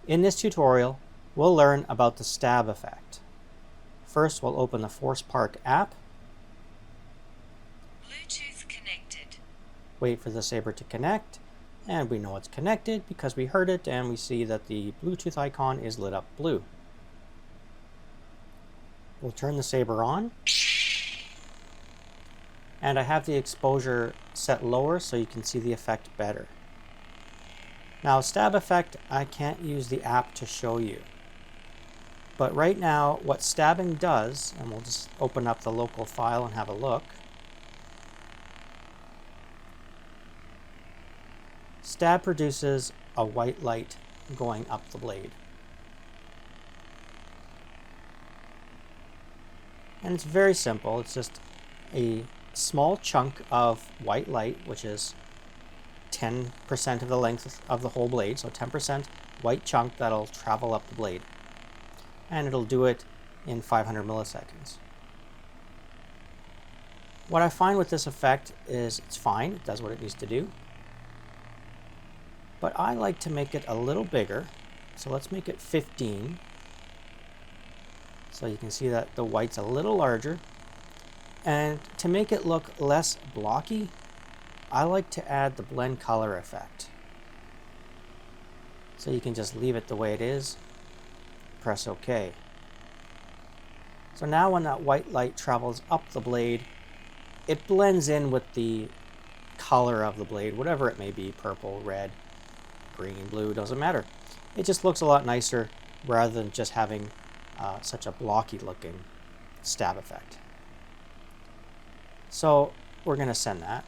In this tutorial, we'll learn about the stab effect. First, we'll open the Force Park app, Bluetooth connected. wait for the saber to connect, and we know it's connected because we heard it and we see that the Bluetooth icon is lit up blue. We'll turn the saber on, and I have the exposure set lower so you can see the effect better. Now, stab effect, I can't use the app to show you. But right now, what stabbing does, and we'll just open up the local file and have a look. Stab produces a white light going up the blade. And it's very simple. It's just a small chunk of white light, which is 10% of the length of the whole blade, so 10% white chunk that'll travel up the blade. And it'll do it in 500 milliseconds. What I find with this effect is it's fine, it does what it needs to do. But I like to make it a little bigger, so let's make it 15. So you can see that the white's a little larger. And to make it look less blocky, I like to add the blend color effect. So you can just leave it the way it is, press OK. So now when that white light travels up the blade, it blends in with the color of the blade, whatever it may be, purple, red, green, blue, doesn't matter. It just looks a lot nicer rather than just having such a blocky looking stab effect. So we're going to send that.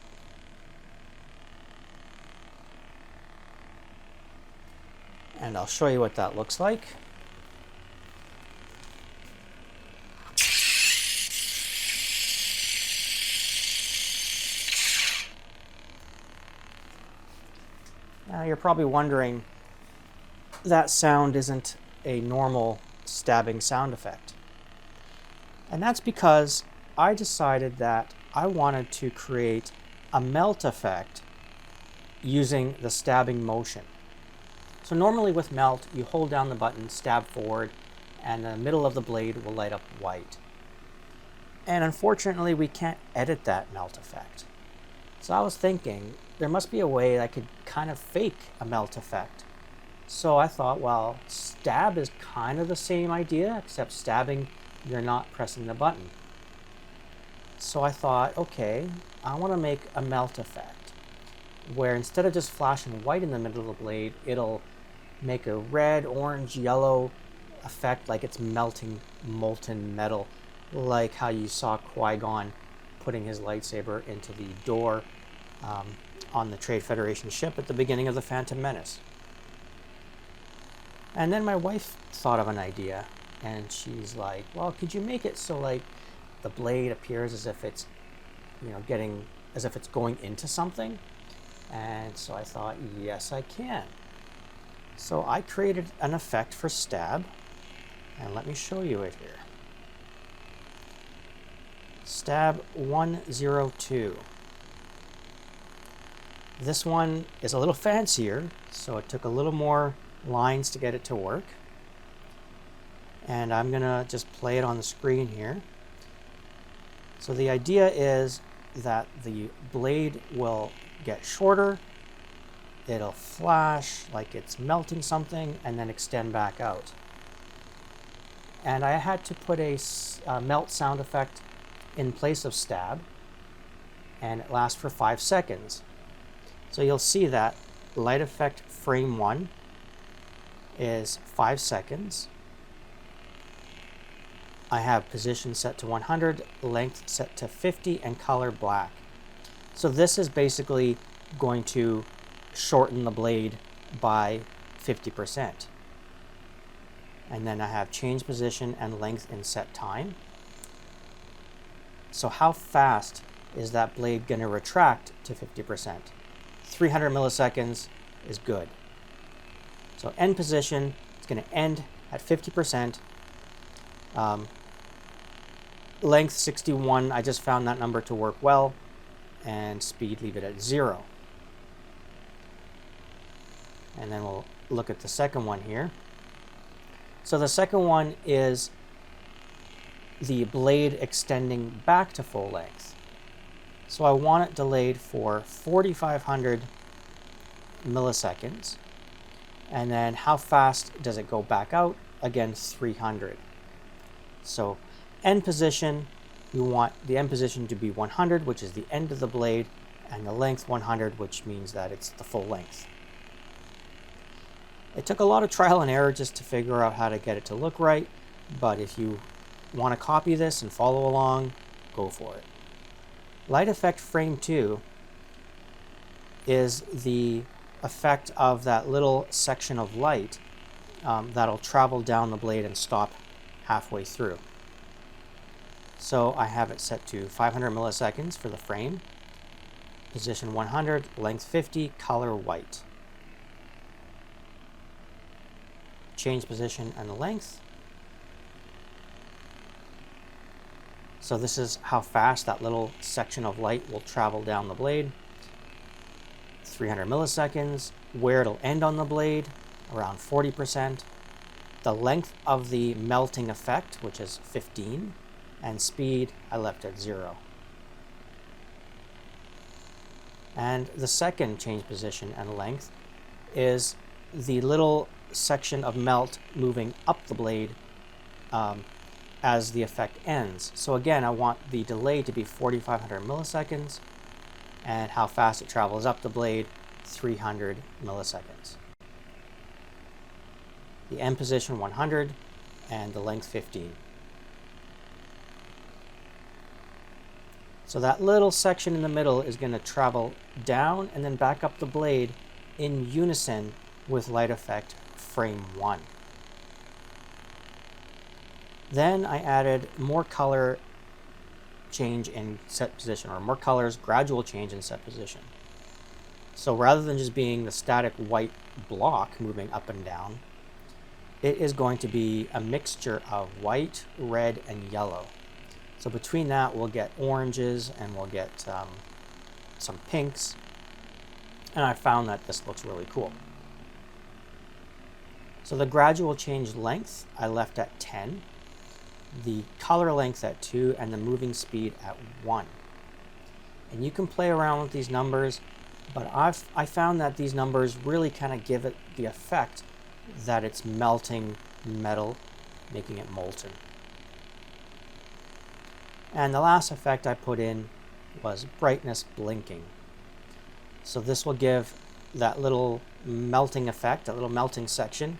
And I'll show you what that looks like. Now you're probably wondering, that sound isn't a normal stabbing sound effect. And that's because I decided that I wanted to create a melt effect using the stabbing motion. So normally with melt, you hold down the button, stab forward, and the middle of the blade will light up white. And unfortunately, we can't edit that melt effect. So I was thinking, there must be a way I could kind of fake a melt effect. So I thought, well, stab is kind of the same idea, except stabbing, you're not pressing the button. So I thought, okay, I want to make a melt effect, where instead of just flashing white in the middle of the blade, it'll make a red, orange, yellow effect like it's melting molten metal, like how you saw Qui-Gon putting his lightsaber into the door on the Trade Federation ship at the beginning of The Phantom Menace. And then my wife thought of an idea, and she's like, well, could you make it so like the blade appears as if it's, as if it's going into something? And so I thought, yes, I can. So I created an effect for stab, and let me show you it here. Stab 102. This one is a little fancier, so it took a little more lines to get it to work. And I'm gonna just play it on the screen here. So the idea is that the blade will get shorter, it'll flash like it's melting something, and then extend back out. And I had to put a melt sound effect in place of stab, and it lasts for 5 seconds. So you'll see that light effect frame 1 is 5 seconds. I have position set to 100, length set to 50, and color black. So this is basically going to shorten the blade by 50%. And then I have change position and length in set time. So how fast is that blade going to retract to 50%? 300 milliseconds is good. So end position, it's going to end at 50%. Length 61, I just found that number to work well. And speed, leave it at 0. And then we'll look at the second one here. So the second one is the blade extending back to full length. So I want it delayed for 4,500 milliseconds. And then how fast does it go back out? Again, 300. So end position, we want the end position to be 100, which is the end of the blade, and the length 100, which means that it's the full length. It took a lot of trial and error just to figure out how to get it to look right, but if you want to copy this and follow along, go for it. Light effect frame 2 is the effect of that little section of light that'll travel down the blade and stop halfway through. So I have it set to 500 milliseconds for the frame, position 100, length 50, color white. Change position and the length. So this is how fast that little section of light will travel down the blade. 300 milliseconds. Where it'll end on the blade, around 40%. The length of the melting effect, which is 15, and speed I left at 0. And the second change position and length is the little section of melt moving up the blade as the effect ends. So again, I want the delay to be 4,500 milliseconds, and how fast it travels up the blade, 300 milliseconds. The end position 100, and the length 15. So that little section in the middle is going to travel down and then back up the blade in unison with light effect frame 1. Then I added more color change in set position, or more colors, gradual change in set position. So rather than just being the static white block moving up and down, it is going to be a mixture of white, red, and yellow. So between that, we'll get oranges and we'll get some pinks. And I found that this looks really cool. So the gradual change length I left at 10, the color length at 2, and the moving speed at 1. And you can play around with these numbers, but I found that these numbers really kind of give it the effect that it's melting metal, making it molten. And the last effect I put in was brightness blinking. So this will give that little melting effect, that little melting section,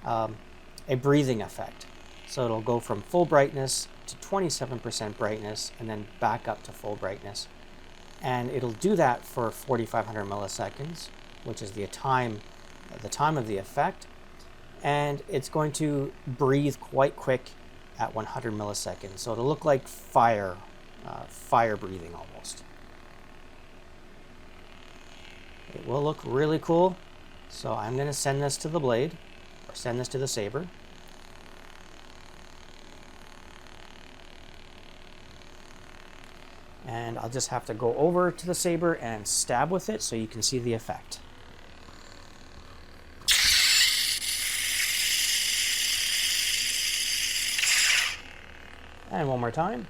a breathing effect. So it'll go from full brightness to 27% brightness and then back up to full brightness. And it'll do that for 4,500 milliseconds, which is the time of the effect. And it's going to breathe quite quick at 100 milliseconds. So it'll look like fire breathing almost. It will look really cool. So I'm going to send this to the blade, or send this to the saber. And I'll just have to go over to the saber and stab with it so you can see the effect. And one more time.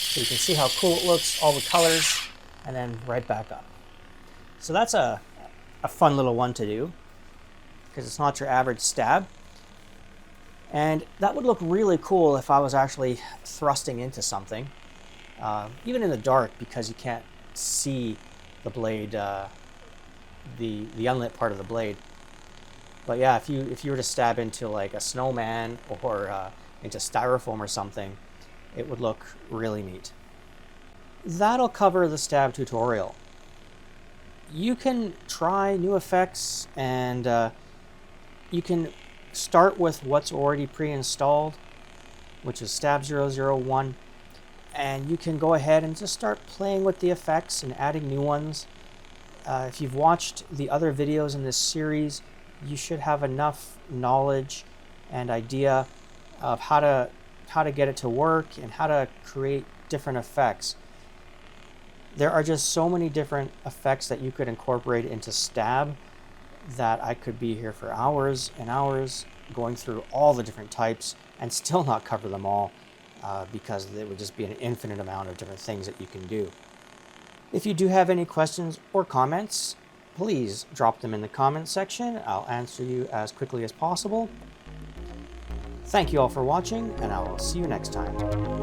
So you can see how cool it looks, all the colors, and then right back up. So that's a fun little one to do, because it's not your average stab. And that would look really cool if I was actually thrusting into something, even in the dark, because you can't see the blade, the unlit part of the blade. But yeah, if you were to stab into like a snowman or into styrofoam or something, it would look really neat. That'll cover the stab tutorial. You can try new effects, and you can start with what's already pre-installed, which is Stab 001, and you can go ahead and just start playing with the effects and adding new ones. If you've watched the other videos in this series, you should have enough knowledge and idea of how to get it to work and how to create different effects. There are just so many different effects that you could incorporate into stab that I could be here for hours and hours going through all the different types and still not cover them all, because there would just be an infinite amount of different things that you can do. If you do have any questions or comments, please drop them in the comments section. I'll answer you as quickly as possible. Thank you all for watching, and I will see you next time.